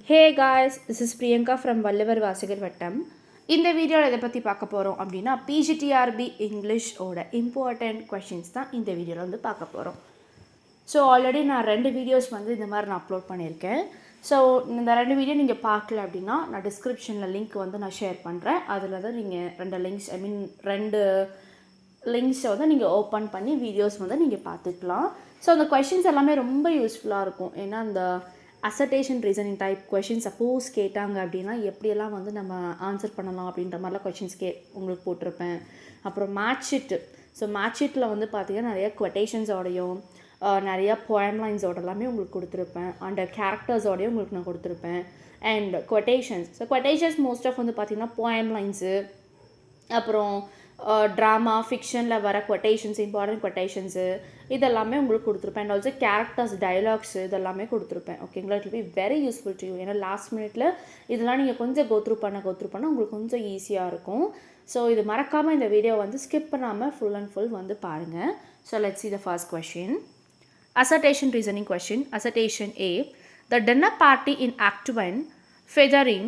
Hey guys, this is Priyanka from Valluvar Vasagar Vattam. இந்த வீடியோவில் எதை பற்றி பார்க்க போகிறோம் அப்படின்னா பிஜிடிஆர்பி இங்கிலீஷோட இம்பார்ட்டண்ட் கொஷின்ஸ் தான் இந்த வீடியோவில் வந்து பார்க்க போகிறோம். ஸோ ஆல்ரெடி நான் 2 வீடியோஸ் வந்து இந்த மாதிரி நான் அப்லோட் பண்ணியிருக்கேன். ஸோ இந்த 2 வீடியோ நீங்கள் பார்க்கல அப்படின்னா நான் டிஸ்கிரிப்ஷனில் லிங்க் வந்து நான் ஷேர் பண்ணுறேன். அதில் தான் நீங்கள் 2 லிங்க்ஸை வந்து நீங்கள் ஓப்பன் பண்ணி வீடியோஸ் வந்து நீங்கள் பார்த்துக்கலாம். ஸோ அந்த கொஷின்ஸ் எல்லாமே ரொம்ப யூஸ்ஃபுல்லாக இருக்கும். ஏன்னா அந்த அசர்டேஷன் ரீசனிங் டைப் கொஷின் சப்போஸ் கேட்டாங்க அப்படின்னா எப்படியெல்லாம் வந்து நம்ம ஆன்சர் பண்ணலாம் அப்படின்ற மாதிரிலாம் கொஷின்ஸ் உங்களுக்கு போட்டிருப்பேன். அப்புறம் மேட்ச் ஷீட்டில் வந்து பார்த்திங்கன்னா நிறைய கொட்டேஷன்ஸோடையும் நிறையா போயம் லைன்ஸோட எல்லாமே உங்களுக்கு கொடுத்துருப்பேன். அண்ட் கேரக்டர்ஸோடையும் உங்களுக்கு நான் கொடுத்துருப்பேன். அண்ட் கொட்டேஷன்ஸ் மோஸ்ட் ஆஃப் வந்து பார்த்திங்கன்னா போயம் லைன்ஸு, அப்புறம் ட்ராமா ஃபிக்ஷனில் வர கொட்டேஷன்ஸ், இம்பார்ட்டன்ட் கொட்டேஷன்ஸு இதெல்லாமே உங்களுக்கு கொடுத்துருப்பேன். அண்ட் ஆல்சோ கேரக்டர்ஸ், டைலாக்ஸு இதெல்லாமே கொடுத்துருப்பேன். ஓகேங்களா? It will be very useful to you. ஏன்னா லாஸ்ட் மினிட்ல இதெல்லாம் நீங்கள் கொஞ்சம் கோத்ரூ பண்ண உங்களுக்கு கொஞ்சம் ஈஸியாக இருக்கும். ஸோ இது மறக்காமல் இந்த வீடியோ வந்து ஸ்கிப் பண்ணாமல் ஃபுல் அண்ட் ஃபுல் வந்து பாருங்கள். So let's see the first question. Assertion reasoning question. Assertion A. The dinner party in Act 1 featuring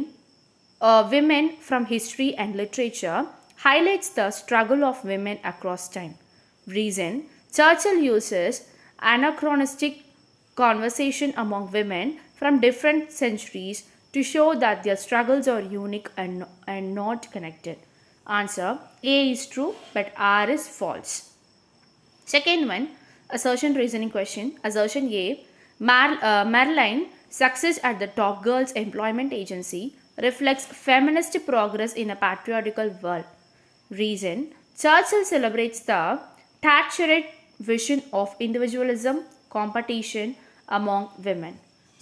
women from history and literature highlights the struggle of women across time. Reason: Churchill uses anachronistic conversation among women from different centuries to show that their struggles are unique and not connected. Answer: A is true but R is false. Second one, assertion reasoning question. Assertion A. Marilyn success at the top girls employment agency reflects feminist progress in a patriarchal world. Reason: Churchill celebrates the Thatcherite vision of individualism, competition among women.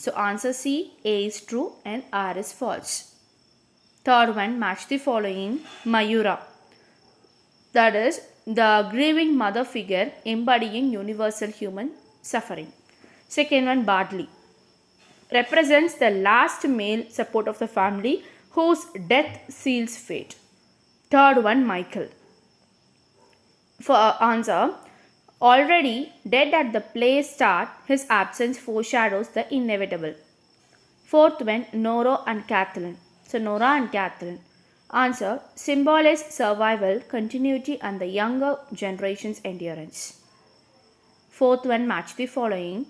So answer C, A is true and R is false. Third one, match the following. Mayura, that is the grieving mother figure embodying universal human suffering. Second one, Bartley, represents the last male support of the family whose death seals fate. Third one, Michael. For answer: already dead at the play start, his absence foreshadows the inevitable. Fourth one, Nora and Kathleen. So Nora and Kathleen. Answer: symbolize survival, continuity and the younger generation's endurance. Fourth one, match the following.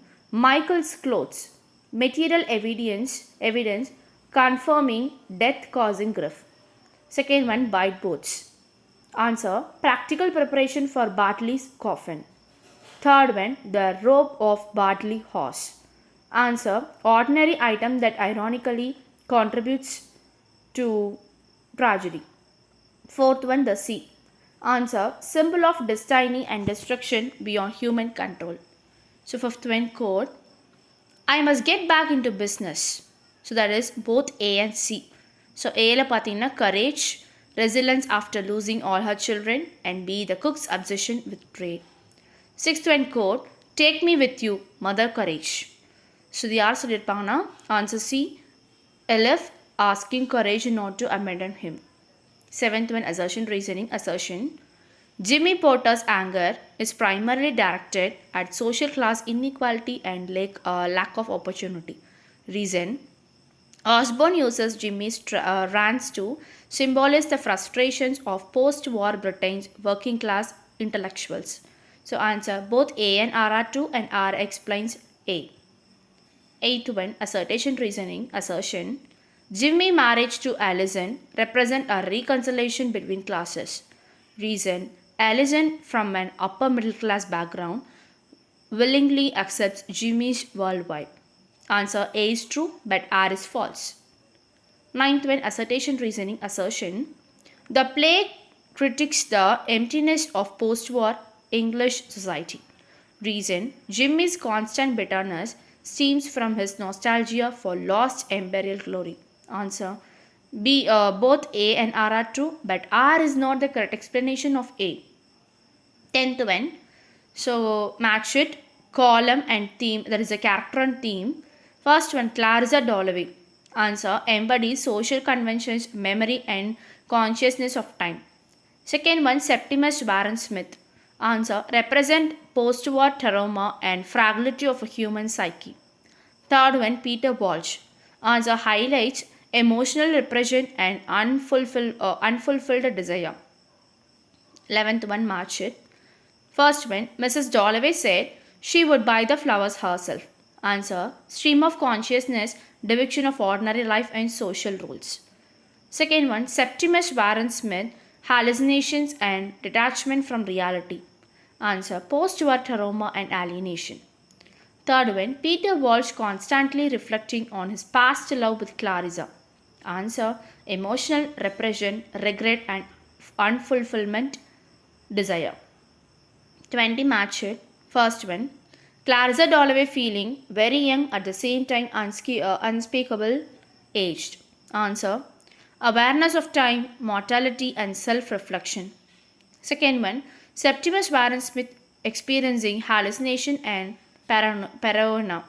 Michael's clothes, material evidence confirming death causing grief. Second one, bite boats. Answer: practical preparation for Bartley's coffin. Third one, the robe of Bartley horse. Answer: ordinary item that ironically contributes to tragedy. Fourth one, the sea. Answer: symbol of destiny and destruction beyond human control. So fifth one, quote: I must get back into business. So that is both A and C. So Aல பார்த்தீங்கன்னா courage, resilience after losing all her children, and B, the cook's obsession with trade. Sixth one, quote: take me with you, mother courage. So இது யார் சொல்லியிருப்பாங்கன்னா answer C, Elif asking courage not to abandon him. Seventh one, assertion reasoning. Assertion: Jimmy Porter's anger is primarily directed at social class inequality and lack of opportunity. Reason: Osborne uses Jimmy's rants to symbolize the frustrations of post-war Britain's working class intellectuals. So answer: both A and R are true and R explains A. Eighth one, assertion reasoning. Assertion: Jimmy marriage to Allison represent a reconciliation between classes. Reason: Allison, from an upper middle class background, willingly accepts Jimmy's worldwide. Answer: A is true but R is false. Ninth one, assertion reasoning. Assertion: the play critiques the emptiness of post-war English society. Reason: Jimmy's constant bitterness stems from his nostalgia for lost imperial glory. Answer: B. Both A and R are true but R is not the correct explanation of A. Tenth one, so match it, column and theme, that is a character and theme. First one, Clarissa Dalloway. Answer: embodies social conventions, memory and consciousness of time. Second one, Septimus Warren Smith. Answer: represent post-war trauma and fragility of a human psyche. Third one, Peter Walsh. Answer highlights emotional repression and unfulfilled desire. 11th one, match it. First one, Mrs. Dalloway said she would buy the flowers herself. Answer, stream of consciousness, depiction of ordinary life and social rules. Second one, Septimus Warren Smith, hallucinations and detachment from reality. Answer, post-war trauma and alienation. Third one, Peter Walsh constantly reflecting on his past love with Clarissa. Answer, emotional repression, regret and unfulfillment desire. 20 match it. First one, Clarissa Dalloway feeling very young at the same time unspeakable aged. Answer, awareness of time, mortality and self-reflection. Second one, Septimus Warren Smith experiencing hallucination and paranoia.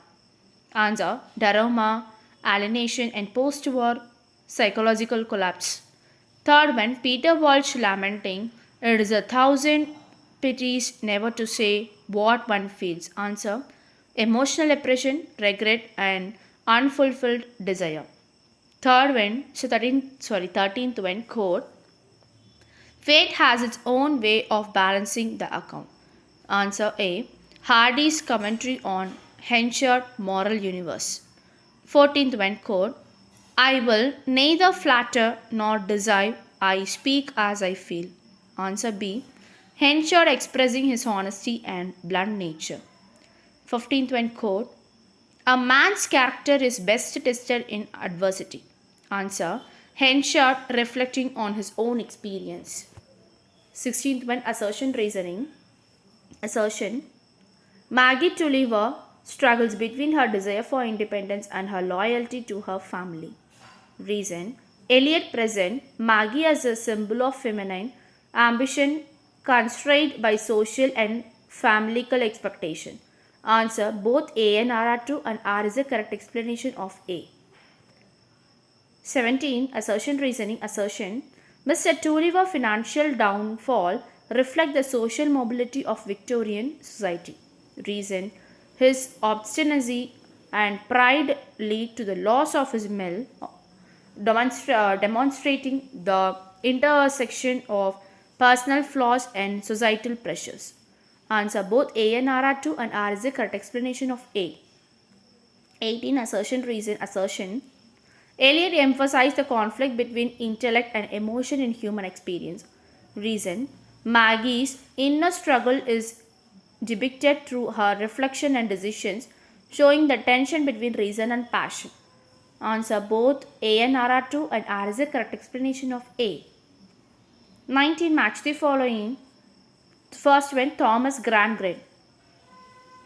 Answer, daroma, alienation and post-war psychological collapse. Third one, Peter Walsh lamenting, it is a thousand pities never to say what one feels. Answer, emotional oppression, regret and unfulfilled desire. Third one, 13th one, quote, fate has its own way of balancing the account. Answer A, Hardy's commentary on Henshard moral universe. 14th one, quote, I will neither flatter nor deceive, I speak as I feel. Answer B, Henshard expressing his honesty and blunt nature. 15th one, quote, a man's character is best tested in adversity. Answer, Henshard reflecting on his own experience. 16th one, assertion reasoning. Assertion, Maggie Tulliver struggles between her desire for independence and her loyalty to her family. Reason, Eliot present Maggie as a symbol of feminine ambition constrained by social and familial expectation. Answer, both A and R are true and R is a correct explanation of A. 17. Assertion reasoning. Assertion, Mr. Tulliver's financial downfall reflect the social mobility of Victorian society. Reason, his obstinacy and pride lead to the loss of his mill, demonstrating the intersection of personal flaws and societal pressures. Answer, both A and R are true and R is the correct explanation of A. 18. Assertion reason. Assertion, Eliot emphasized the conflict between intellect and emotion in human experience. Reason, Maggie's inner struggle is depicted through her reflection and decisions, showing the tension between reason and passion. Answer, both A and R are true and R is the correct explanation of A. 19. Match the following. First one, Thomas Grangren.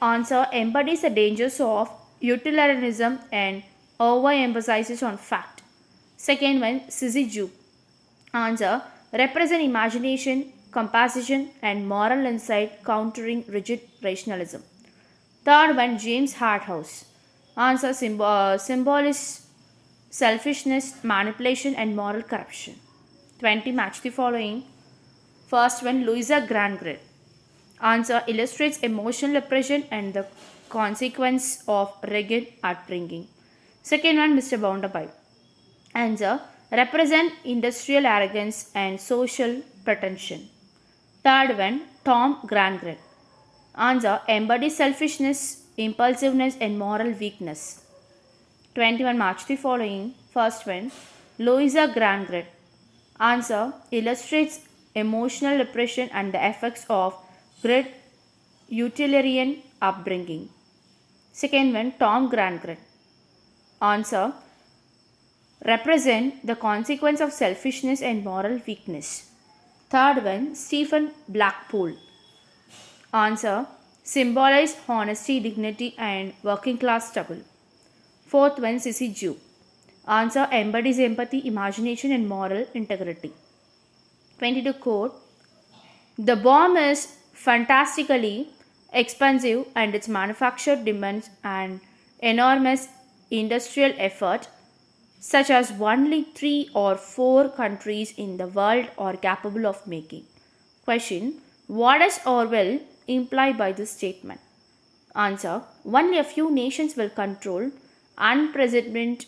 Answer, embodies the dangers of utilitarianism and overemphasizes on fact. Second one, Sissy Ju. Answer, represent imagination, composition and moral insight countering rigid rationalism. Third one, James Harthouse. Answer, symbol is selfishness, manipulation and moral corruption. 20. Match the following. First one, Louisa Grangren. Answer, illustrates emotional oppression and the consequence of rigid upbringing. Second one, Mr. Bounderby. Answer, represent industrial arrogance and social pretension. Third one, Tom Grangren. Answer, embodies selfishness, impulsiveness and moral weakness. 21. Match the following. First one, Louisa Grangren. Answer, illustrates emotional repression and the effects of great utilitarian upbringing. Second one, Tom Grangren. Answer, represent the consequence of selfishness and moral weakness. Third one, Stephen Blackpool. Answer, symbolize honesty, dignity and working class struggle. Fourth one, Sissy Ju. Answer, embodies empathy, imagination and moral integrity. 22. Quote, the bomb is fantastically expensive and its manufacture demands an enormous industrial effort such as only 3 or 4 countries in the world are capable of making. Question, what does Orwell imply by this statement? Answer, only a few nations will control unprecedented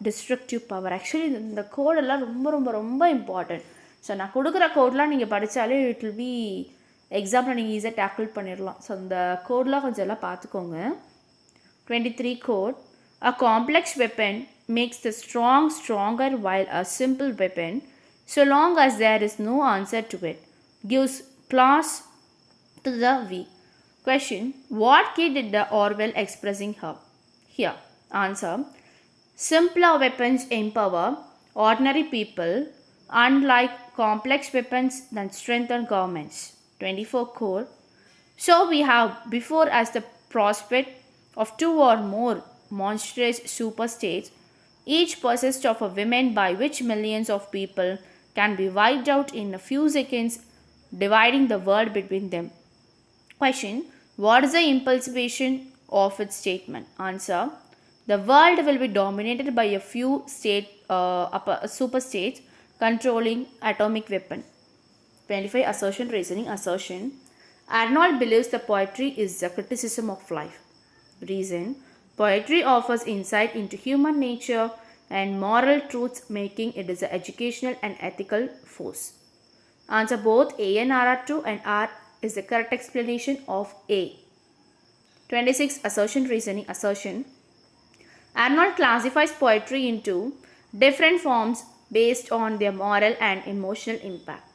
destructive power. Actually இந்த கோடெல்லாம் ரொம்ப ரொம்ப ரொம்ப important. So நான் கொடுக்குற கோடெலாம் நீங்கள் படித்தாலே it will be example நீங்கள் ஈஸியாக டேக்கிள் பண்ணிடலாம். ஸோ இந்த கோடெலாம் கொஞ்சம் எல்லாம் பார்த்துக்கோங்க. 23 code. A complex weapon makes the strong stronger while a simple weapon, so long as there is no answer to it, gives class to the weak. Question. What key did the Orwell expressing here? Answer. Simpler weapons empower ordinary people, unlike complex weapons that strengthen governments. 24 core. So we have before us the prospect of two or more monstrous superstates, each possessed of a woman by which millions of people can be wiped out in a few seconds, dividing the world between them. Question. What is the implication of its statement? Answer. The world will be dominated by a few superstates controlling atomic weapon. 25 assertion reasoning. Assertion. Arnold believes the poetry is the criticism of life. Reason. Poetry offers insight into human nature and moral truths, making it is an educational and ethical force. Answer. Both A and R are true and R is the correct explanation of A. 26 assertion reasoning. Assertion. Arnold classifies poetry into different forms based on their moral and emotional impact.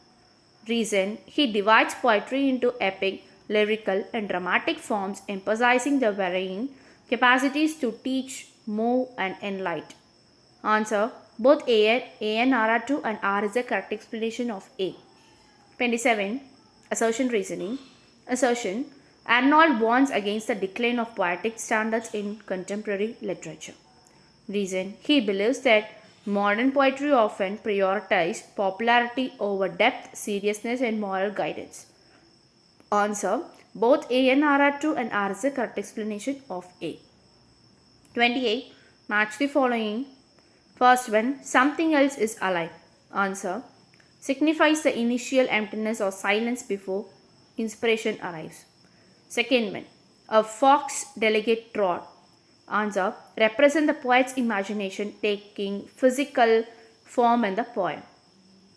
Reason. He divides poetry into epic, lyrical, and dramatic forms, emphasizing their varying capacities to teach, move, and enlighten. Answer. Both A and R are true and R is the correct explanation of A. 27. Assertion reasoning. Assertion. Arnold warns against the decline of poetic standards in contemporary literature. Reason. He believes that modern poetry often prioritizes popularity over depth, seriousness, and moral guidance. Answer. Both A and R are true and R is the correct explanation of A. 28. Match the following. First one. Something else is alive. Answer. Signifies the initial emptiness or silence before inspiration arrives. Second one. A fox delegate trot. Answer. Represent the poet's imagination taking physical form in the poem.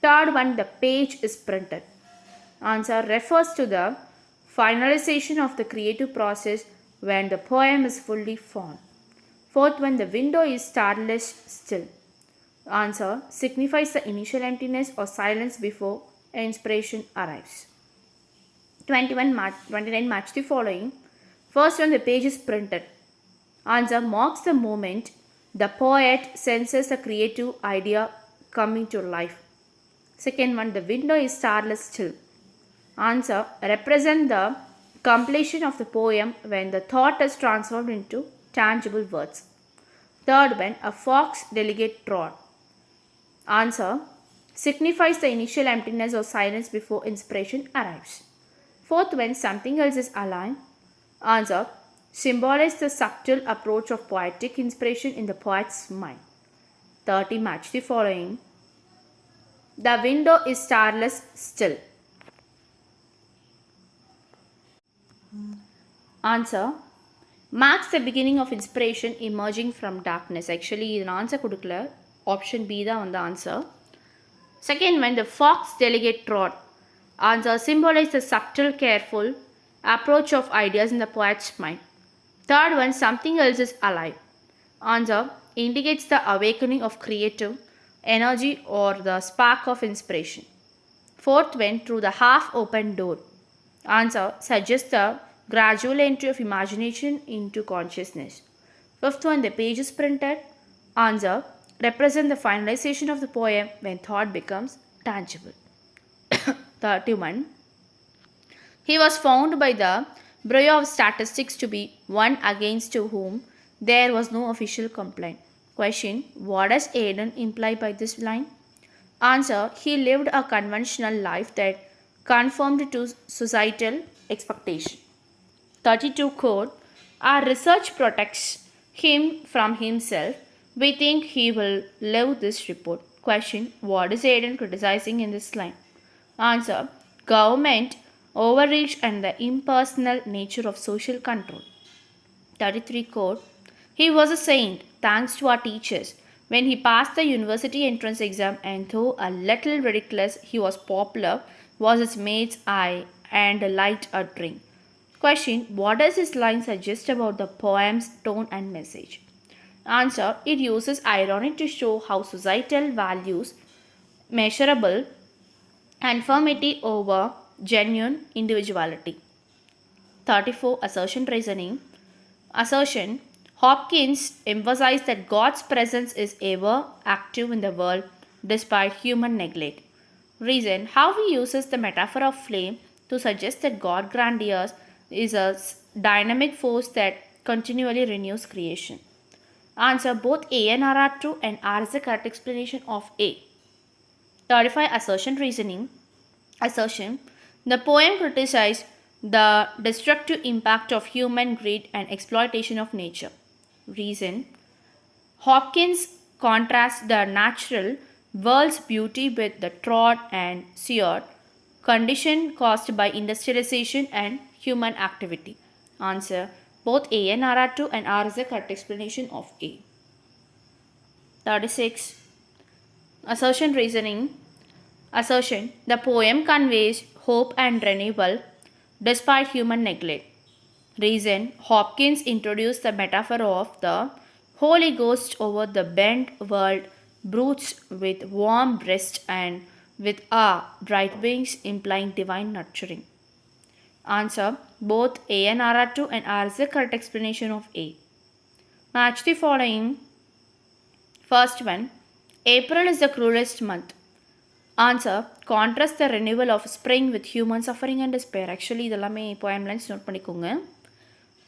Third one. The page is printed. Answer. Refers to the finalization of the creative process when the poem is fully formed. Fourth one. The window is starless still. Answer. Signifies the initial emptiness or silence before inspiration arrives. 29 match the following. First one. The page is printed. Answer. Marks the moment the poet senses the creative idea coming to life. Second one. The window is starless still. Answer. Represent the completion of the poem when the thought is transformed into tangible words. Third one. A fox delegate trot. Answer. Signifies the initial emptiness or silence before inspiration arrives. Fourth one. Something else is alive. Answer. Symbolizes the subtle approach of poetic inspiration in the poet's mind. 30 match the following. The window is starless still. Answer. Marks the beginning of inspiration emerging from darkness. Actually, இது answer கொடுக்கல. Option B தான் வந்து answer. Second when the fox delegate trot. Answer. Symbolize the subtle, careful approach of ideas in the poet's mind. Third one. Something else is alive. Answer. Indicates the awakening of creative energy or the spark of inspiration. Fourth one. Through the half-open door. Answer. Suggests the gradual entry of imagination into consciousness. Fifth one. The page is printed. Answer. Represent the finalization of the poem when thought becomes tangible. 31. He was found by the Bureau of Statistics to be one against whom there was no official complaint. Question. What does Aiden imply by this line? Answer. He lived a conventional life that conformed to societal expectation. 32 quote. Our research protects him from himself. We think he will love this report. Question. What is Aiden criticizing in this line? Answer. Government overreach and the impersonal nature of social control. 33 quote. He was a saint thanks to our teachers. When he passed the university entrance exam and though a little ridiculous, he was popular, was his mate's eye and light a drink. Question: what does this line suggest about the poem's tone and message? Answer: it uses irony to show how societal values measurable conformity over genuine individuality. 34. Assertion reasoning. Assertion: Hopkins emphasized that God's presence is ever active in the world despite human neglect. Reason: how he uses the metaphor of flame to suggest that God grandiose is a dynamic force that continually renews creation. Answer: both A and R are true and R is the correct explanation of A. 35. Assertion reasoning. Assertion: the poem criticized the destructive impact of human greed and exploitation of nature. Reason: Hopkins contrasts the natural world's beauty with the trod and seared condition caused by industrialization and human activity. Answer: both A and R are true and R is the correct explanation of A. 36. Assertion reasoning. Assertion: the poem conveys hope and renewal despite human neglect. Reason: Hopkins introduced the metaphor of the Holy Ghost over the bent world, broods with warm breast and with bright wings, implying divine nurturing. Answer: both A and R are true and R is the correct explanation of A. Match the following. First one: April is the cruelest month. Answer: contrast the renewal of spring with human suffering and despair. Actually இதெல்லாமே poem lines note பண்ணிக்கோங்க.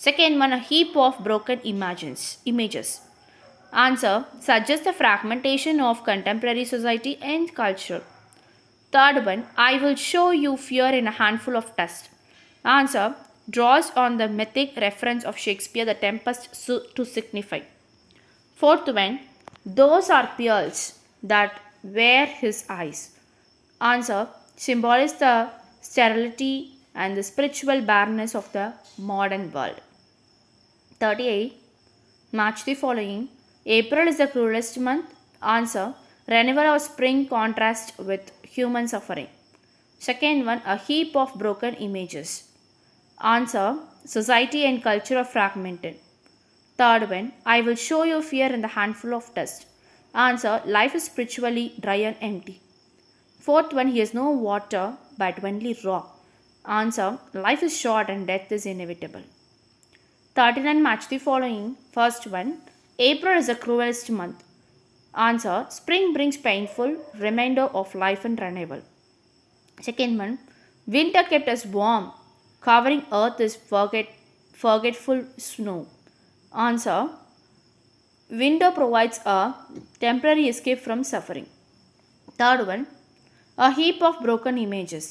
Second one: a heap of broken images. Answer: suggests the fragmentation of contemporary society and culture. Third one: I will show you fear in a handful of dust. Answer: draws on the mythic reference of Shakespeare the Tempest to signify. Fourth one: those are pearls that were his eyes. Answer: symbolizes the sterility and the spiritual barrenness of the modern world. 38. Match the following. April is the cruelest month. Answer: renewal of spring contrast with human suffering. Second one: a heap of broken images. Answer: society and culture are fragmented. Third one: I will show you fear in the handful of dust. Answer: life is spiritually dry and empty. Fourth one: he has no water but only rock. Answer: life is short and death is inevitable. 39. Match the following. First one: April is the cruelest month. Answer: spring brings painful reminder of life and renewal. Second one: winter kept us warm, covering earth is forgetful snow. Answer: winter provides a temporary escape from suffering. Third one: a heap of broken images.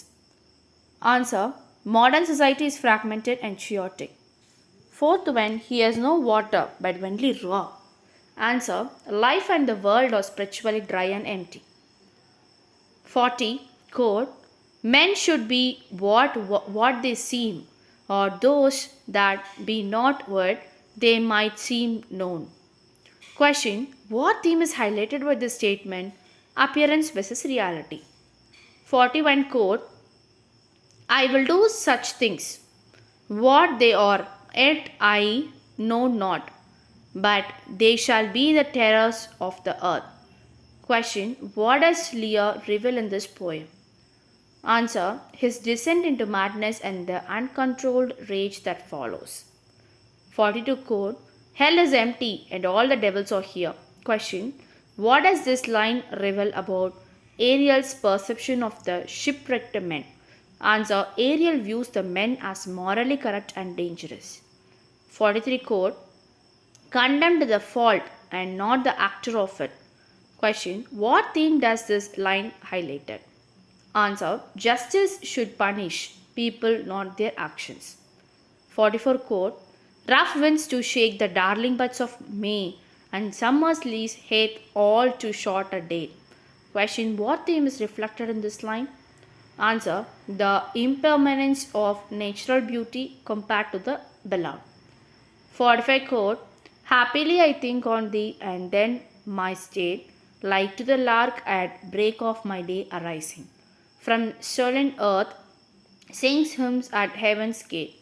Answer: modern society is fragmented and chaotic. Fourth one: he has no water but only raw. Answer: life and the world are spiritually dry and empty. 40. Quote: men should be what they seem, or those that be not what they might seem known. Question: what theme is highlighted by this statement? Appearance versus reality. 41. Quote: I will do such things, what they are, yet I know not, but they shall be the terrors of the earth. Question: what does Lear reveal in this poem? Answer: his descent into madness and the uncontrolled rage that follows. 42. Quote: hell is empty and all the devils are here. Question: what does this line reveal about Ariel's perception of the shipwrecked men? Answer: Ariel views the men as morally corrupt and dangerous. 43. Quote: condemned the fault and not the actor of it. Question: what theme does this line highlight? Answer: justice should punish people, not their actions. 44. Quote: rough winds to shake the darling buds of May, and summer's leaves hath all too short a date. Question: what theme is reflected in this line? Answer: the impermanence of natural beauty compared to the beloved. 45. Quote: happily I think on thee, and then my state, like to the lark at break of my day arising. From stolen earth, sings hymns at heaven's gate.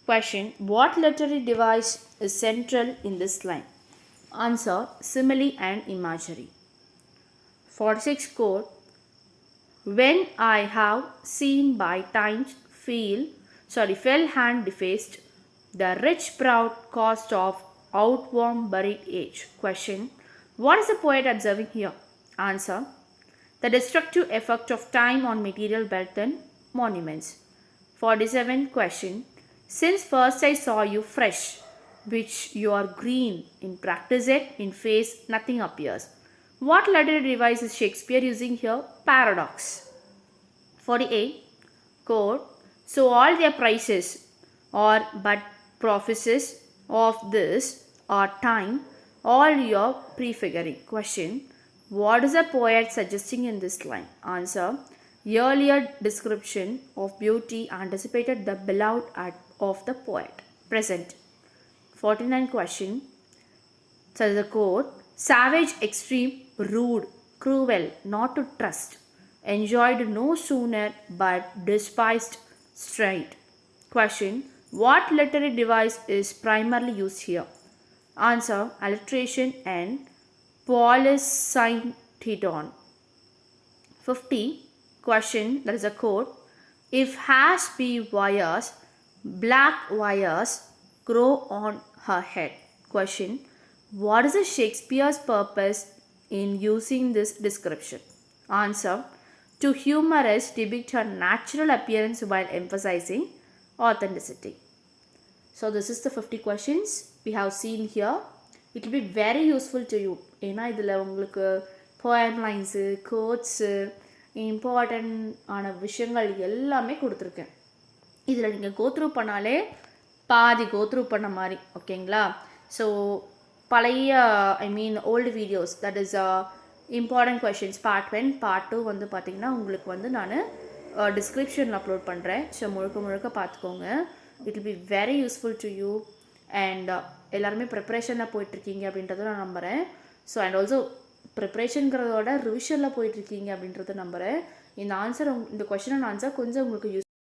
Question: what literary device is central in this line? Answer: simile and imagery. 46 quote: when I have seen by times fell hand defaced, the rich proud cost of outworn buried age. Question: what is the poet observing here? Answer: the destructive effect of time on material wealth and monuments. 47 question: since first I saw you fresh, which you are green, in practice it, in face nothing appears. What literary device is Shakespeare using here? Paradox. 48 quote: so all their prices are but prophecies of this or time, all your prefiguring. Question: what is the poet suggesting in this line? Answer: earlier description of beauty anticipated the beloved of the poet. Present. 49 question. So the quote: savage, extreme, rude, cruel, not to trust, enjoyed no sooner but despised straight. Question: what literary device is primarily used here? Answer: alliteration and polysyntheton. 50 question, there is a quote: if has be wires, black wires grow on her head. Question: what is the Shakespeare's purpose in using this description? Answer: to humorous depict her natural appearance while emphasizing authenticity. So this is the 50 questions we have seen here. It will be very useful to you. ஏன்னா இதில் உங்களுக்கு poem lines, quotes, important ஆன விஷயங்கள் எல்லாமே கொடுத்துருக்கேன். இதில் நீங்கள் go through பண்ணாலே பாதி கோத்ரூ பண்ண மாதிரி. ஓகேங்களா? ஸோ பழைய old videos, that is important questions part 1 part 2 வந்து பார்த்திங்கன்னா உங்களுக்கு வந்து நான் டிஸ்கிரிப்ஷனில் அப்லோட் பண்ணுறேன். ஸோ முழுக்க பார்த்துக்கோங்க. It will be very useful to you. And எல்லாருமே ப்ரிப்ரேஷனில் போயிட்டுருக்கீங்க அப்படின்றத நான் நம்புகிறேன். ஸோ அண்ட் ஆல்சோ ப்ரிப்ரேஷனுங்கிறதோட ரிவிஷனில் போயிட்டுருக்கீங்க அப்படின்றத நம்புகிறேன். இந்த கொஷின் ஆன்சர் கொஞ்சம் உங்களுக்கு யூஸ்